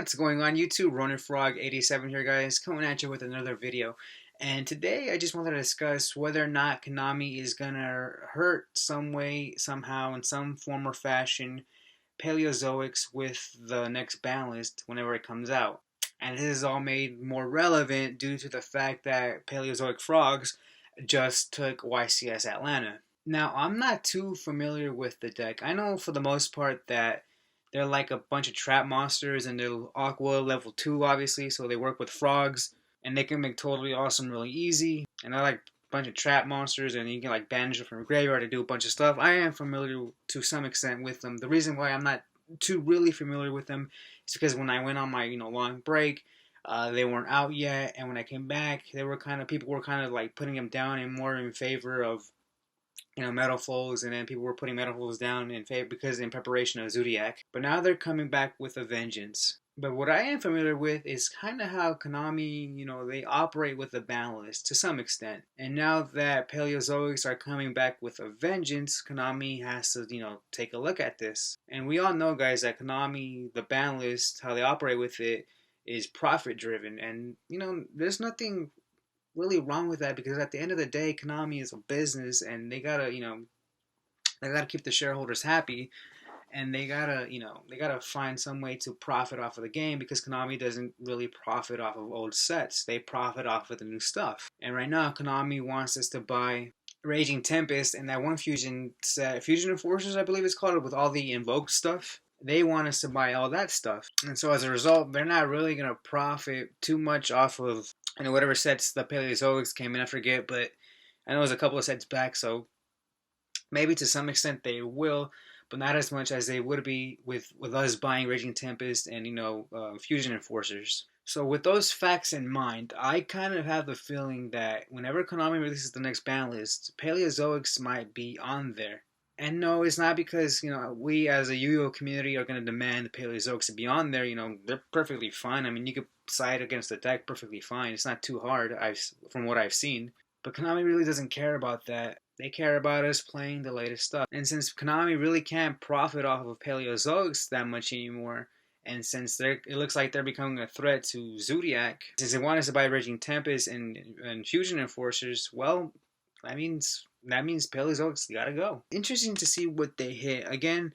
What's going on YouTube? Ronin Frog 87 here, guys, coming at you with another video. And today I just wanted to discuss whether or not Konami is gonna hurt some way, somehow, in some form or fashion, Paleozoics with the next ban list whenever it comes out. And this is all made more relevant due to the fact that Paleozoic Frogs just took YCS Atlanta. Now, I'm not too familiar with the deck. I know for the most part that they're like a bunch of trap monsters, and they're Aqua level 2, obviously, so they work with frogs, and they can make totally awesome really easy. And they're like a bunch of trap monsters, and you can like banish them from a graveyard to do a bunch of stuff. I am familiar to some extent with them. The reason why I'm not too really familiar with them is because when I went on my long break, they weren't out yet, and when I came back, they were people were kind of like putting them down and more in favor of metal foes, and then people were putting metal foes down in favor because in preparation of Zodiac. But now they're coming back with a vengeance. But what I am familiar with is kind of how Konami, they operate with the ban list to some extent. And now that Paleozoics are coming back with a vengeance, Konami has to, take a look at this. And we all know, guys, that Konami, the ban list, how they operate with it, is profit driven. And, there's nothing really wrong with that, because at the end of the day, Konami is a business, and they gotta keep the shareholders happy, and they gotta find some way to profit off of the game, because Konami doesn't really profit off of old sets. They profit off of the new stuff. And right now, Konami wants us to buy Raging Tempest and that one fusion set, Fusion Enforcers, I believe it's called, with all the invoked stuff. They want us to buy all that stuff. And so as a result, they're not really going to profit too much off of whatever sets the Paleozoics came in. I forget, but I know it was a couple of sets back, so maybe to some extent they will, but not as much as they would be with us buying Raging Tempest and, Fusion Enforcers. So with those facts in mind, I kind of have the feeling that whenever Konami releases the next ban list, Paleozoics might be on there. And no, it's not because, we as a Yu-Gi-Oh community are going to demand the Paleozoics to be on there. They're perfectly fine. I mean, you could side against the deck perfectly fine. It's not too hard, from what I've seen. But Konami really doesn't care about that. They care about us playing the latest stuff. And since Konami really can't profit off of Paleozoics that much anymore, and since it looks like they're becoming a threat to Zodiac, since they want us to buy Raging Tempest and Fusion Enforcers, well, that means Paleozoics gotta go. Interesting to see what they hit. Again,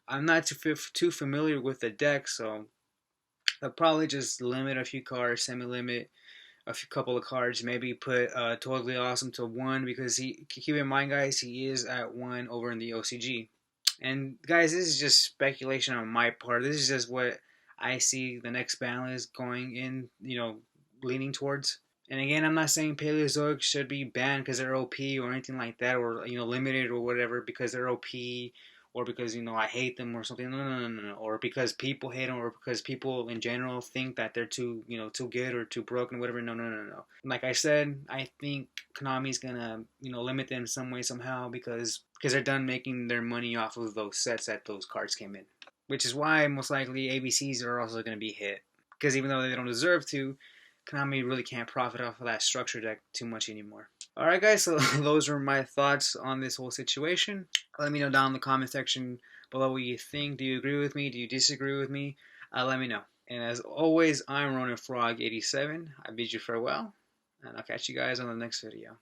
I'm not too familiar with the deck, so I'll probably just limit a few cards, semi-limit a couple of cards, maybe put Totally Awesome to 1, because keep in mind, guys, he is at 1 over in the OCG. And guys, this is just speculation on my part. This is just what I see the next ban list going in, leaning towards. And again, I'm not saying Paleozoics should be banned because they're OP or anything like that, or limited or whatever because they're OP, or because I hate them or something. No. Or because people hate them, or because people in general think that they're too good or too broken, whatever. No. Like I said, I think Konami's gonna limit them some way somehow, because they're done making their money off of those sets that those cards came in. Which is why most likely ABCs are also gonna be hit, because even though they don't deserve to, Konami really can't profit off of that structure deck too much anymore. Alright, guys, so those are my thoughts on this whole situation. Let me know down in the comment section below what you think. Do you agree with me? Do you disagree with me? Let me know. And as always, I'm Ronin Frog 87. I bid you farewell, and I'll catch you guys on the next video.